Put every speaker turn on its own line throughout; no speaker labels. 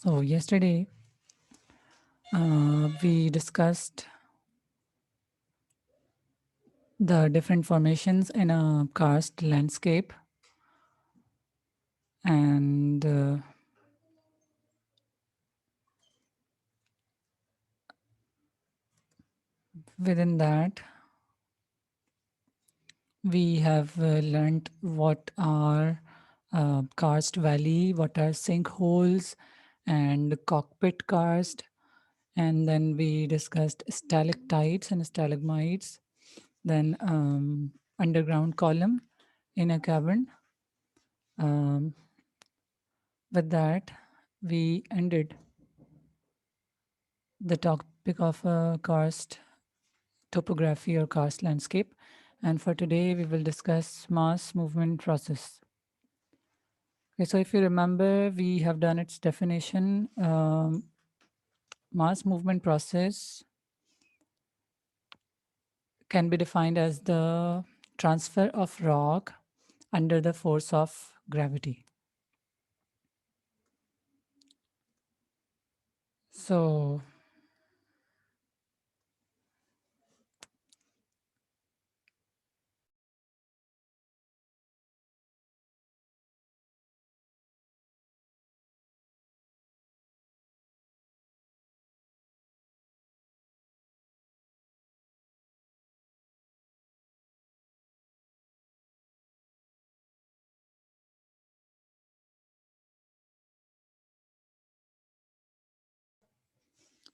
So yesterday we discussed the different formations in a karst landscape, and within that we have learned what are karst valley, what are sinkholes, and cockpit karst, and then we discussed stalactites and stalagmites, then underground column in a cavern. Um, with that, we ended the topic of karst topography or karst landscape. And for today, we will discuss mass movement process. Okay, so if you remember, we have done its definition. Mass movement process can be defined as the transfer of rock under the force of gravity. So,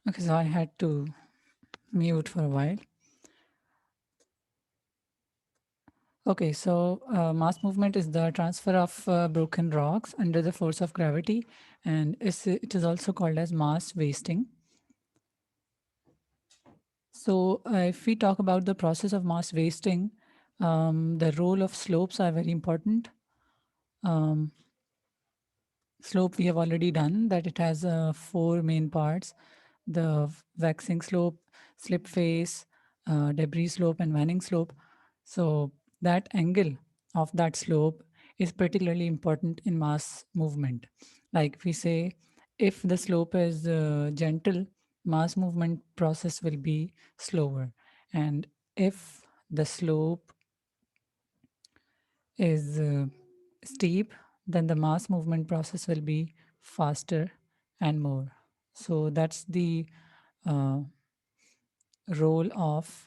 okay, so I had to mute for a while. Okay, so mass movement is the transfer of broken rocks under the force of gravity, and it is also called as mass wasting. So, if we talk about the process of mass wasting, the role of slopes are very important. Um, Slope we have already done that it has four main parts: the waxing slope, slip face, debris slope, and vanning slope. So that angle of that slope is particularly important in mass movement. Like we say, if the slope is gentle, mass movement process will be slower, and if the slope is steep, then the mass movement process will be faster and more. So that's the uh, role of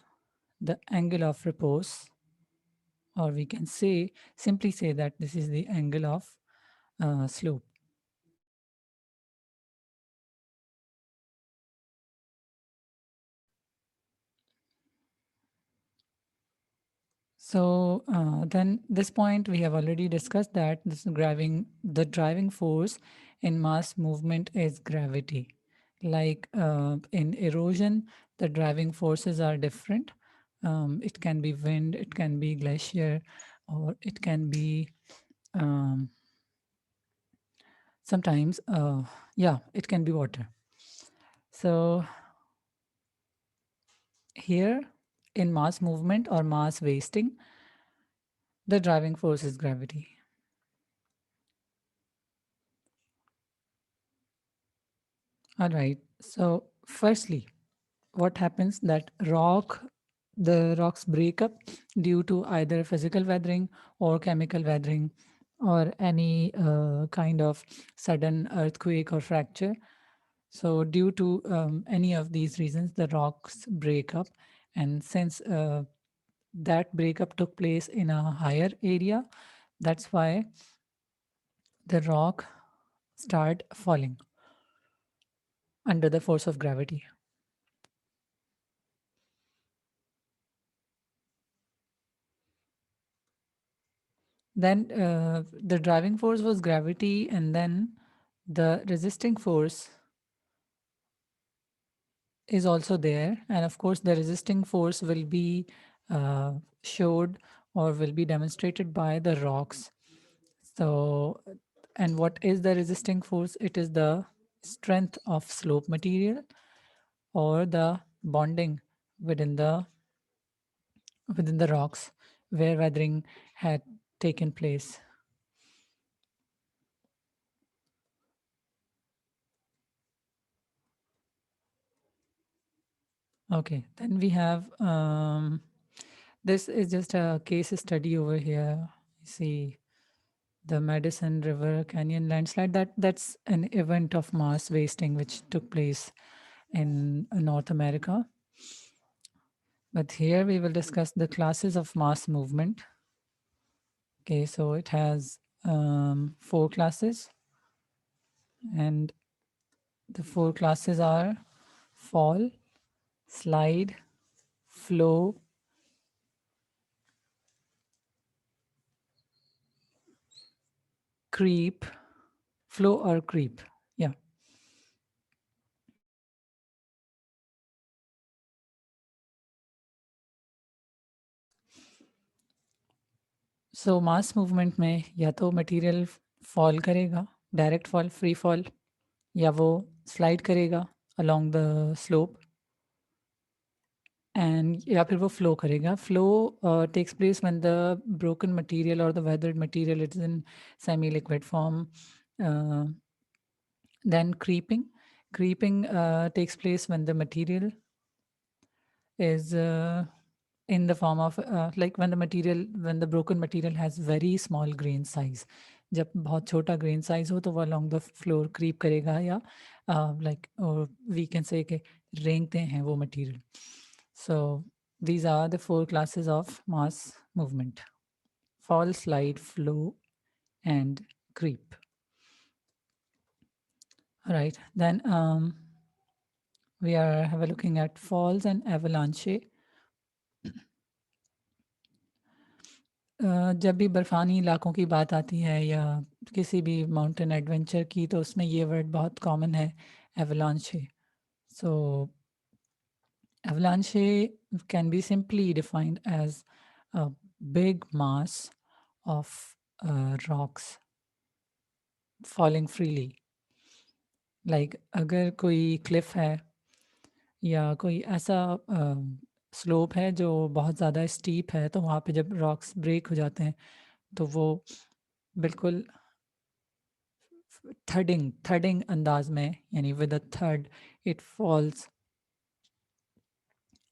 the angle of repose, or we can say simply say that this is the angle of slope. So then this point we have already discussed that the driving force in mass movement is gravity. Like in erosion, the driving forces are different. It can be wind, it can be glacier, or it can be um, sometimes, yeah, it can be water. So here in mass movement or mass wasting, the driving force is gravity. All right. So, firstly, what happens that the rocks break up due to either physical weathering or chemical weathering or any kind of sudden earthquake or fracture. So, due to any of these reasons, the rocks break up. And since that breakup took place in a higher area, that's why the rock start falling under the force of gravity. Then the driving force was gravity, and then the resisting force is also there. And of course, the resisting force will be uh, showed or will be demonstrated by the rocks. So, and what is the resisting force? It is the strength of slope material or the bonding within the within the rocks where weathering had taken place. Okay, then we have this is just a case study over here. You see the Madison River Canyon landslide. That's an event of mass wasting which took place in North America. But here we will discuss the classes of mass movement. Okay, so it has four classes, and the four classes are fall, slide, flow, creep, flow or creep. Yeah. So mass movement में या तो material fall करेगा, direct fall, free fall, या वो slide करेगा along the slope, and या फिर वो फ्लो करेगा. Flow takes place when the broken material और the weathered material is in semi liquid form. Then creeping takes place when the material is in the form of like when the broken material has very small grain size. जब बहुत छोटा grain size हो तो वो along the floor creep करेगा, या like we can say कि रेंगते हैं वो material. So these are the four classes of mass movement: fall, slide, flow, and creep. All right, then we are looking at falls and avalanche. जब भी बर्फानी इलाकों की बात आती है या किसी भी माउंटेन एडवेंचर की, तो उसमें ये वर्ड बहुत कॉमन है, avalanche. So avalanche can be simply defined as a big mass of rocks falling freely. Like अगर कोई क्लिफ है या कोई ऐसा स्लोप है जो बहुत ज़्यादा स्टीप है, तो वहाँ पे जब रॉक्स ब्रेक हो जाते हैं तो वो बिल्कुल थर्डिंग अंदाज में, यानी with a third, it falls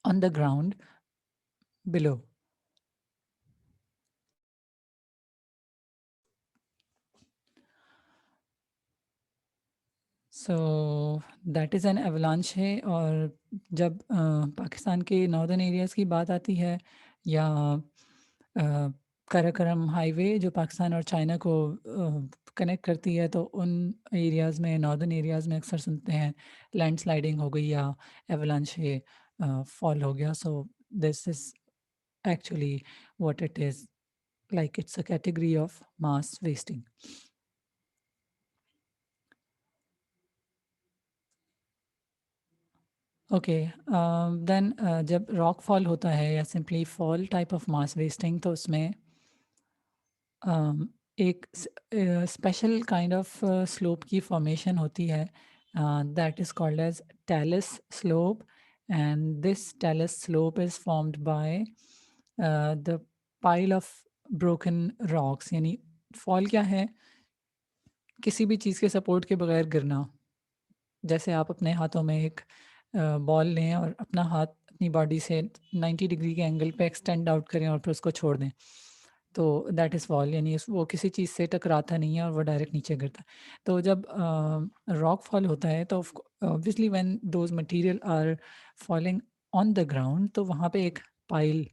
on the ground below. So that is an avalanche है. और जब पाकिस्तान के नॉर्दर्न एरियाज़ की बात आती है, या कराकोरम हाईवे जो पाकिस्तान और चाइना को कनेक्ट करती है, तो उन एरियाज़ में, नॉर्दर्न एरियाज़ में अक्सर सुनते हैं लैंडस्लाइडिंग हो गई या एवलांच फॉल हो गया. So this is actually what it is, like it's a category of mass wasting. Okay, then जब rock fall होता है या simply fall type of mass wasting, तो उसमें एक स्पेशल काइंड ऑफ स्लोप की फॉर्मेशन होती है, that is called as talus slope. And this talus slope is formed by the pile of broken rocks. यानी फॉल क्या है? किसी भी चीज़ के सपोर्ट के बगैर गिरना. जैसे आप अपने हाथों में एक बॉल लें और अपना हाथ अपनी बॉडी से 90 डिग्री के एंगल पे एक्सटेंड आउट करें और फिर उसको छोड़ दें, तो दैट इज़ फॉल. यानी वो किसी चीज़ से टकराता नहीं है और वो डायरेक्ट नीचे गिरता है. तो जब रॉक फॉल होता है, तो obviously when those material are falling on the ground, तो वहाँ पे एक पाइल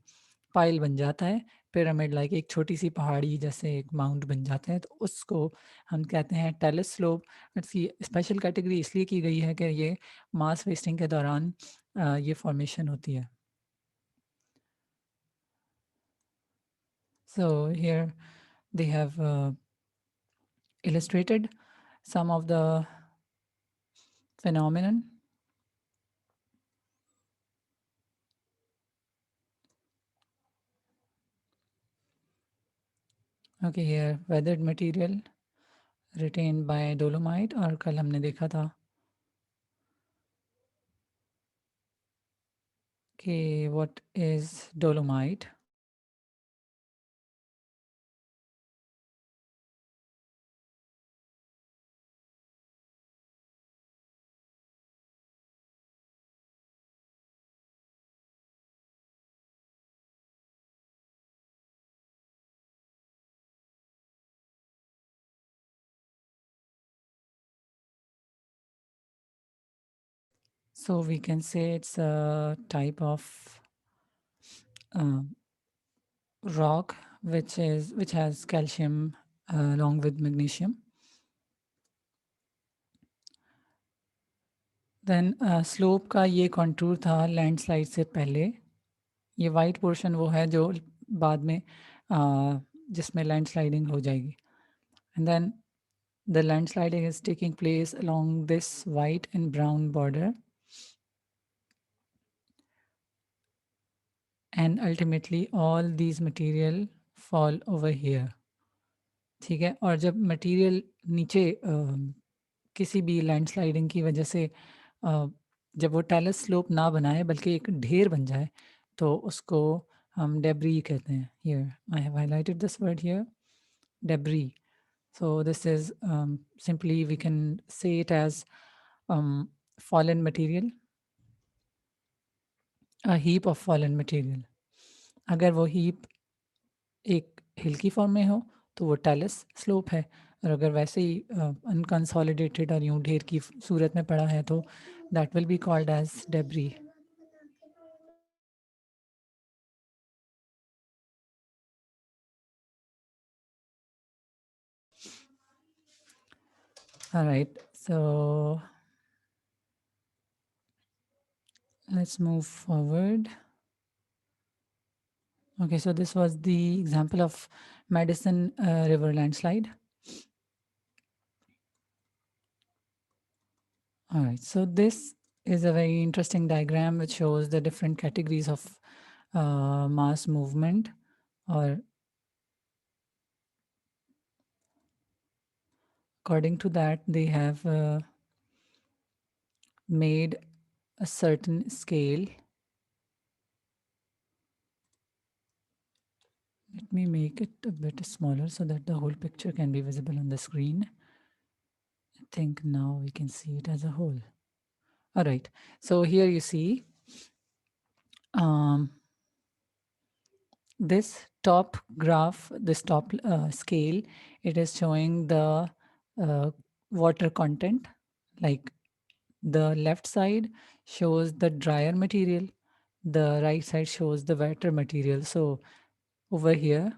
पाइल बन जाता है, पिरामिड लाइक एक छोटी सी पहाड़ी जैसे एक माउंट बन जाता है. तो उसको हम कहते हैं टेलस स्लोप. इसकी स्पेशल कैटेगरी इसलिए की गई है कि ये मास वेस्टिंग के दौरान ये फॉर्मेशन होती है. So here they have illustrated some of the phenomenon. Okay, here weathered material retained by dolomite, और कल हमने देखा था कि what is dolomite. So we can say it's a type of uh, rock which has calcium along with magnesium. Then slope का ये contour था landslide से पहले. ये वाइट पोर्शन वो है जो बाद में जिसमें लैंडस्लाइडिंग हो जाएगी. And then the landsliding is taking place along this white and brown border and ultimately all these material fall over here. ठीक है. और जब मटेरियल नीचे किसी भी लैंडस्लाइडिंग की वजह से जब वो टेलस स्लोप ना बनाए बल्कि एक ढेर बन जाए तो उसको हम डेब्री कहते हैं. Here I have highlighted this word here, debris. So this is simply we can say it as fallen material, a heap of fallen material. अगर वो heap एक हिल की फॉर्म में हो तो वो टेलस स्लोप है, और अगर वैसे ही अनकंसोलिडेटेड और यूं ढेर की सूरत में पड़ा है तो that will be called as debris. All right, so let's move forward. Okay, so this was the example of Madison River landslide. All right, so this is a very interesting diagram which shows the different categories of mass movement, or according to that they have made a certain scale. Let me make it a bit smaller so that the whole picture can be visible on the screen. I think now we can see it as a whole. All right, so here you see this top graph, this top scale, it is showing the water content. Like the left side shows the drier material, the right side shows the wetter material. So over here,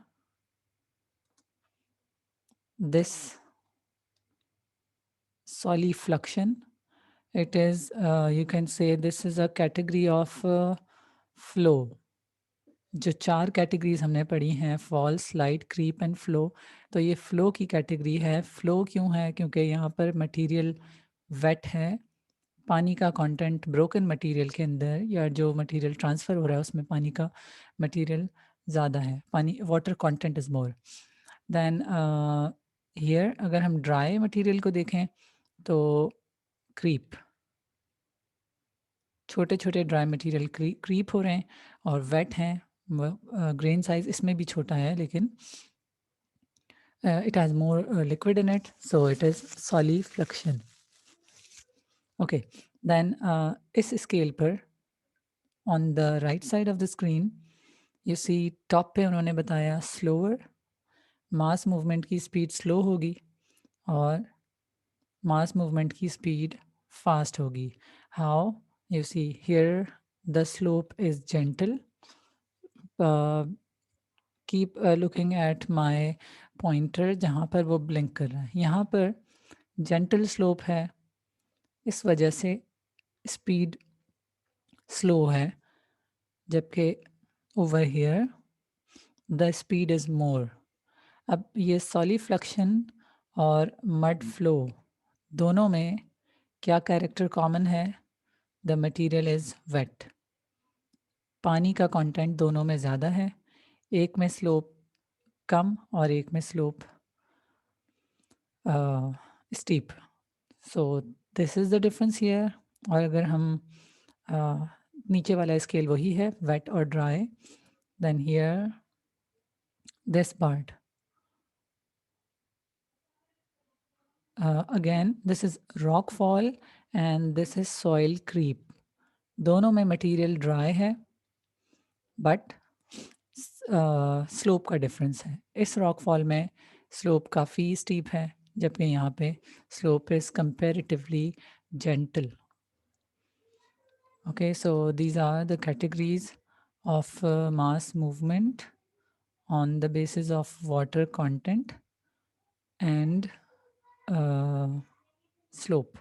this solifluction, it is, you can say this is a category of flow. जो 4 categories हमने पढ़ी हैं, fall, slide, creep and flow, तो ये flow की category है. Flow क्यों है? क्योंकि यहाँ पर मटेरियल वेट है, पानी का कंटेंट ब्रोकन मटेरियल के अंदर या जो मटेरियल ट्रांसफ़र हो रहा है उसमें पानी का मटेरियल ज़्यादा है, पानी water content is more than here. अगर हम ड्राई मटेरियल को देखें तो क्रीप, छोटे-छोटे ड्राई मटेरियल क्रीप हो रहे हैं और वेट हैं. ग्रेन साइज़ इसमें भी छोटा है लेकिन it has more liquid in it, so it is solifluction. Okay, then इस स्केल पर on the right side of the screen you see top पे उन्होंने बताया slower, मास मूवमेंट की स्पीड स्लो होगी और मास मूवमेंट की स्पीड फास्ट होगी. How? You see here the slope is gentle. Keep looking at my pointer जहाँ पर वो ब्लिंक कर रहा है. यहाँ पर जेंटल स्लोप है, इस वजह से स्पीड स्लो है, जबकि over here the speed is more. अब ये सॉलिफ्लक्शन और मड फ्लो दोनों में क्या कैरेक्टर कॉमन है? The material is wet. पानी का कंटेंट दोनों में ज़्यादा है, एक में स्लोप कम और एक में slope steep. So this is the difference here. और अगर हम नीचे वाला स्केल वही है, वेट और dry, then here this part again this is rock fall and this is soil creep. दोनों में मटेरियल ड्राई है बट स्लोप का डिफरेंस है. इस रॉक फॉल में स्लोप काफ़ी स्टीप है जबकि यहाँ पे slope is comparatively gentle. Okay, so these are the categories of mass movement on the basis of water content and uh, slope.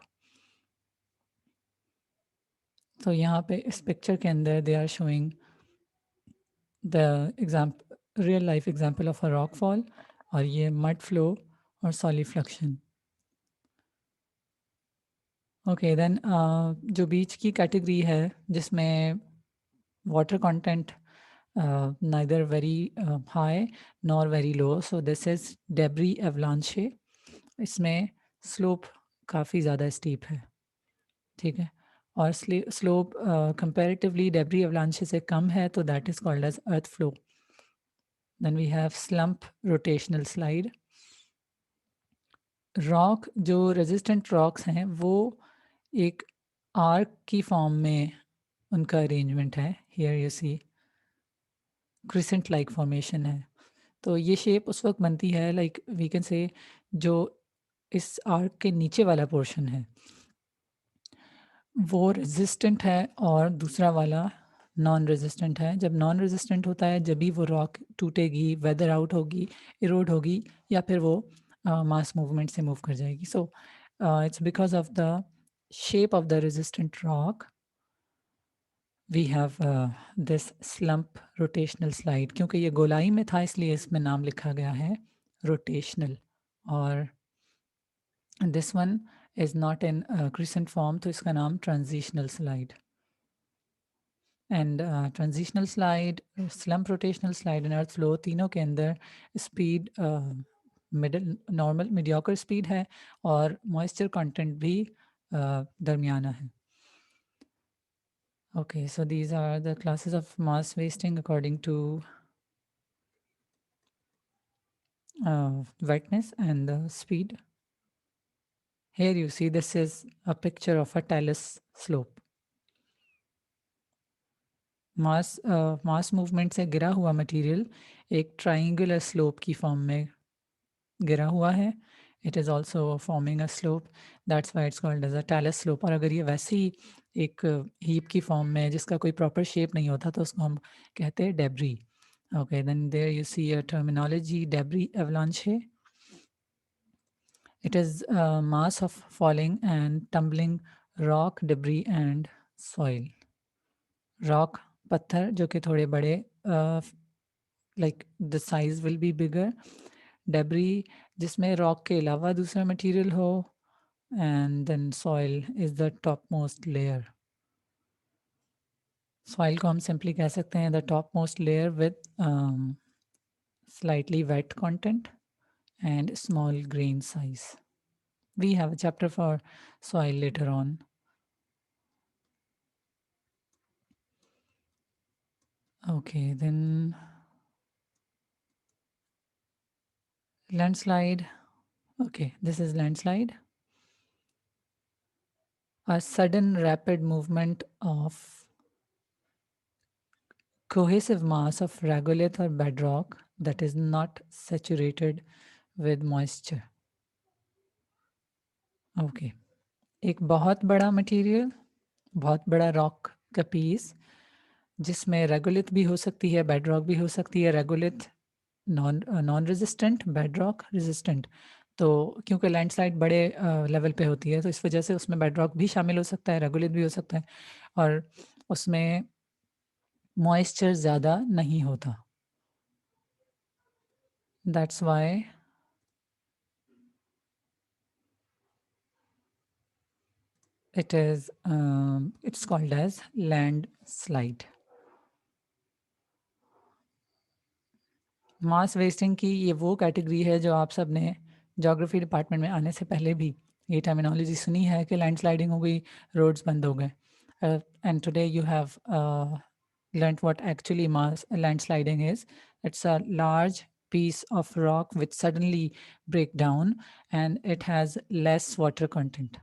तो यहाँ पे इस पिक्चर के अंदर they are showing the example real life example of a rock fall और ये mud flow और सॉलिफ्लक्शन. Okay then जो बीच की कैटेगरी है जिसमें water content neither very high nor very low, so this is debris avalanche. इसमें स्लोप काफ़ी ज़्यादा स्टीप है, ठीक है, और स्लोप कंपैरेटिवली डेब्री अवलांचे से कम है, तो that is called as earth flow. Then we have slump rotational slide. Rock जो रेजिस्टेंट रॉक्स हैं वो एक आर्क की फॉर्म में उनका अरेंजमेंट है. Here you see crescent like formation है. तो ये शेप उस वक्त बनती है लाइक वी कैन से जो इस आर्क के नीचे वाला पोर्शन है वो रेजिस्टेंट है और दूसरा वाला नॉन रेजिस्टेंट है. जब नॉन रेजिस्टेंट होता है जब भी वो रॉक टूटेगी, वेदर आउट होगी, इरोड होगी या फिर वो मास मूवमेंट से मूव कर जाएगी. So it's because of the shape of the resistant rock we have this slump rotational slide. क्योंकि ये गोलाई में था इसलिए इसमें नाम लिखा गया है रोटेशनल. और this one is not in crescent form तो इसका नाम transitional slide. And transitional slide, slump rotational slide and earth flow तीनों के अंदर speed middle normal mediocre speed है और मॉइस्चर कंटेंट भी दरमियाना है. Okay, so these are the classes of mass wasting according to wetness and the speed. Here you see this is a picture of a talus slope. Mass movement से गिरा हुआ material एक triangular slope की form में गिरा हुआ है. It is also forming a slope, that's why it's called as a talus slope. और अगर ये वैसे ही एक हीप की फॉर्म में है जिसका कोई प्रॉपर शेप नहीं होता तो उसको हम कहते हैं debris. Okay then there you see a terminology debris avalanche. It is a mass of falling and tumbling rock, debris and soil. Rock पत्थर जो कि थोड़े बड़े like the size will be bigger. Debris जिसमें rock के अलावा दूसरा material हो, and then soil is the topmost layer. Soil को हम simply कह सकते हैं the topmost layer with slightly wet content and small grain size. We have a chapter for soil later on. Okay, then landslide. Okay, this is landslide. A sudden rapid movement of cohesive mass of regolith or bedrock that is not saturated with moisture. Okay, एक बहुत बड़ा material, बहुत बड़ा rock का piece जिसमें regolith भी हो सकती है, बेडरॉक भी हो सकती है. Regolith non resistant, bedrock resistant. तो क्योंकि लैंडस्लाइड बड़े लेवल पे होती है तो इस वजह से उसमें बेडरॉक भी शामिल हो सकता है, रेगोलिथ भी हो सकता है और उसमें मॉइस्चर ज़्यादा नहीं होता. That's why it's called as landslide. Mass wasting की ये वो कैटेगरी है जो आप सब ने जोग्राफी डिपार्टमेंट में आने से पहले भी ये टर्मिनोलॉजी सुनी है कि लैंडस्लाइडिंग हो गई, रोड्स बंद हो गए. And today you have learned what actually mass landsliding is. It's a large piece of rock which suddenly break down and it has less water content.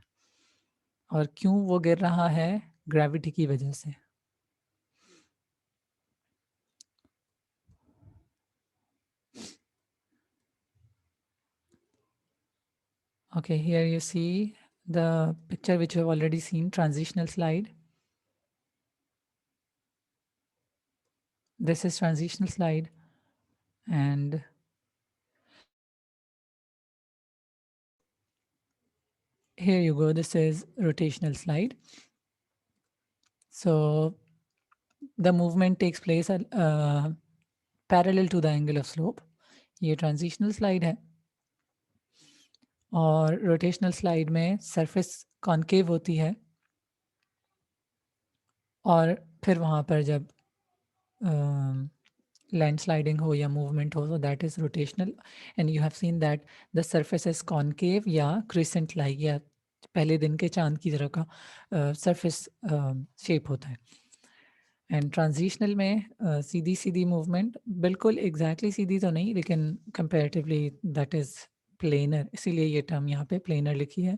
और क्यों वो गिर रहा है? ग्रेविटी की वजह से. Okay, here you see the picture which you have already seen, transitional slide. This is transitional slide, and here you go. This is rotational slide. So the movement takes place at parallel to the angle of slope. ये transitional slide है, और rotational slide में surface concave होती है, और फिर वहाँ पर जब लैंडस्लाइडिंग हो या मूवमेंट हो, so that is rotational, and you have seen that the surface is concave या crescent like, या पहले दिन के चांद की तरह का सरफेस शेप होता है। एंड ट्रांजिशनल में सीधी सीधी मूवमेंट, बिल्कुल एग्जैक्टली सीधी तो नहीं, लेकिन कंपैरेटिवली दैट इज़ प्लेनर, इसीलिए ये टर्म यहाँ पे प्लेनर लिखी है,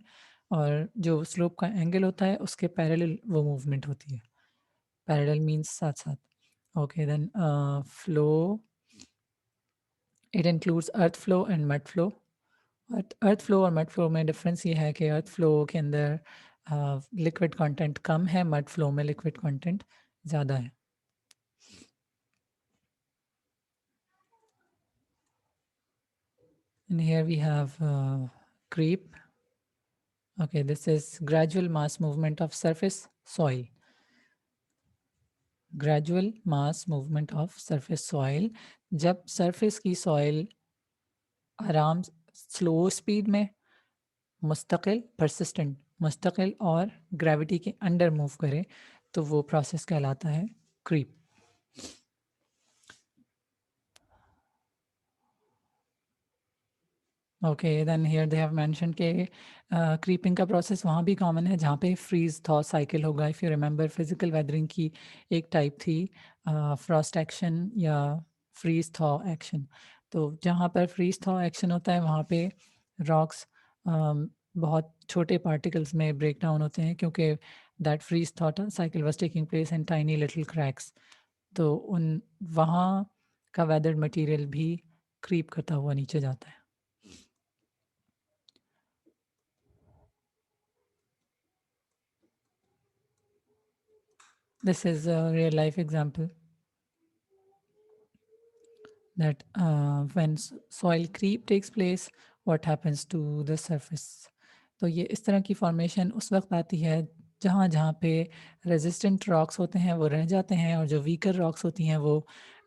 और जो स्लोप का एंगल होता है उसके पैरेलल वो मूवमेंट होती है। पैरेलल मीन्स साथ साथ। Okay, then flow, it includes earth flow and mud flow. Earth flow और मड फ्लो में डिफरेंस ये है कि अर्थ फ्लो के अंदर लिक्विड कंटेंट कम है, मड फ्लो में लिक्विड कंटेंट ज़्यादा है। And here we have creep. Okay, this is gradual mass movement of surface soil. Gradual mass movement of surface soil. जब surface की soil आराम स्लो स्पीड में मुस्तकिल persistent मुस्तकिल और ग्रेविटी के अंडर मूव करे, तो वो प्रोसेस कहलाता है creep. Okay, then here they have mention के क्रीपिंग का प्रोसेस वहाँ भी कॉमन है जहाँ पे फ्रीज थॉ साइकिल होगा। If you remember, physical weathering की एक टाइप थी फ्रॉस्ट एक्शन या फ्रीज थॉ एक्शन। तो जहाँ पर फ्रीज थॉ एक्शन होता है वहाँ पे रॉक्स बहुत छोटे पार्टिकल्स में ब्रेक डाउन होते हैं, क्योंकि that freeze thaw cycle was taking place in tiny little cracks. तो उन वहाँ का वेदर्ड मटेरियल भी क्रीप करता हुआ नीचे जाता है। This is a real life example that when soil creep takes place, what happens to the surface. तो ये इस तरह की फॉर्मेशन उस वक्त आती है जहाँ जहाँ पे रेजिस्टेंट रॉक्स होते हैं वो रह जाते हैं, और जो वीकर रॉक्स होती हैं वो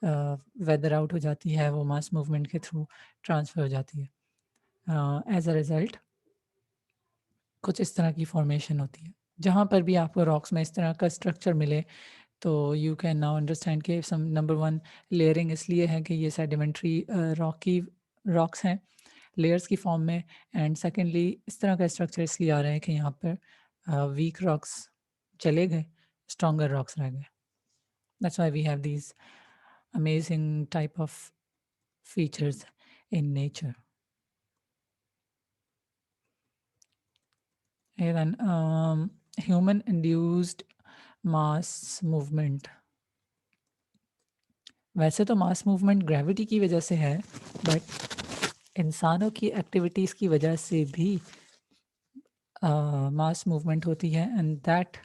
वेदर आउट हो जाती है, वो मास मूवमेंट के थ्रू ट्रांसफर हो जाती है। एज अ रिज़ल्ट कुछ इस तरह की फॉर्मेशन होती है। जहाँ पर भी आपको रॉक्स में इस तरह का स्ट्रक्चर मिले, तो यू कैन नाउ अंडरस्टैंड कि सम नंबर वन लेयरिंग इसलिए है कि ये सेडिमेंट्री रॉक्स हैं लेयर्स की फॉर्म में, एंड सेकेंडली इस तरह का स्ट्रक्चर इसलिए आ रहा है कि यहाँ पर वीक रॉक्स चले गए, स्ट्रॉन्गर रॉक्स रह गए। That's why we have these amazing type of features in nature. And then human induced mass movement, वैसे तो मास मूवमेंट ग्रेविटी की वजह से है, बट इंसानों की एक्टिविटीज़ की वजह से भी मास मूवमेंट होती है, and that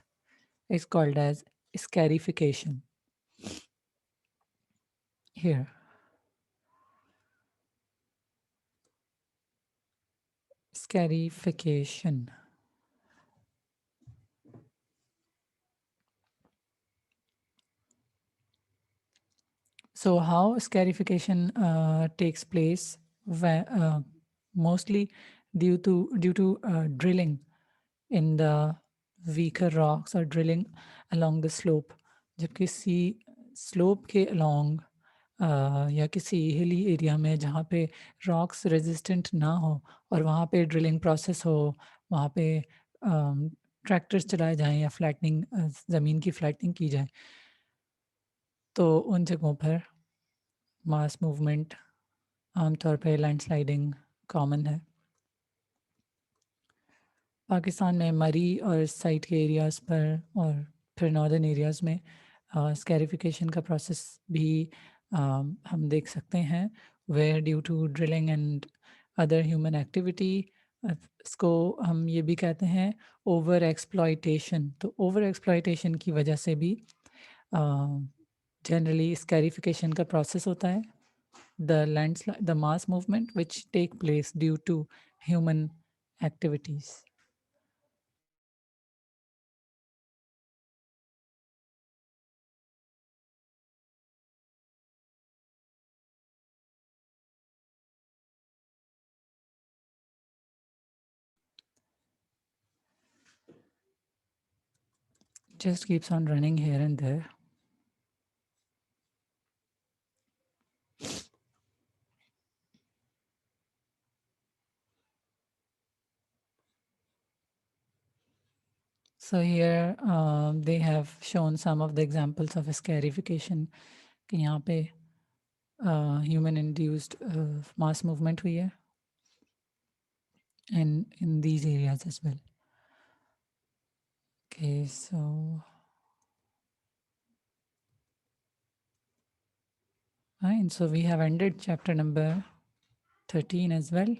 is called as scarification. Here scarification. So how scarification takes place mostly due to drilling in the weaker rocks or drilling along the slope. जब किसी स्लोप के along या किसी हिली एरिया में जहाँ पे रॉक्स रेजिस्टेंट ना हो और वहाँ पे ड्रिलिंग प्रोसेस हो, वहाँ पे ट्रैक्टर्स चलाए जाएं या फ्लैटनिंग ज़मीन की फ्लैटनिंग की जाए, तो उन जगहों पर मास मूवमेंट आमतौर पे लैंडस्लाइडिंग कॉमन है। पाकिस्तान में मरी और साइट के एरियाज़ पर और फिर नॉर्दर्न एरियाज़ में स्कैरिफिकेशन का प्रोसेस भी हम देख सकते हैं, where due to drilling and other human activity इसको हम ये भी कहते हैं ओवर एक्सप्लॉयटेशन। तो ओवर एक्सप्लॉयटेशन की वजह से भी जनरली स्कैरिफिकेशन का प्रोसेस होता है, the landslide, the mass movement which take place due to human activities. Just keeps on running here and there. So here they have shown some of the examples of scarification कि यहाँ पे human induced mass movement हुई है and in these areas as well. Okay, so fine. So we have ended chapter number 13 as well.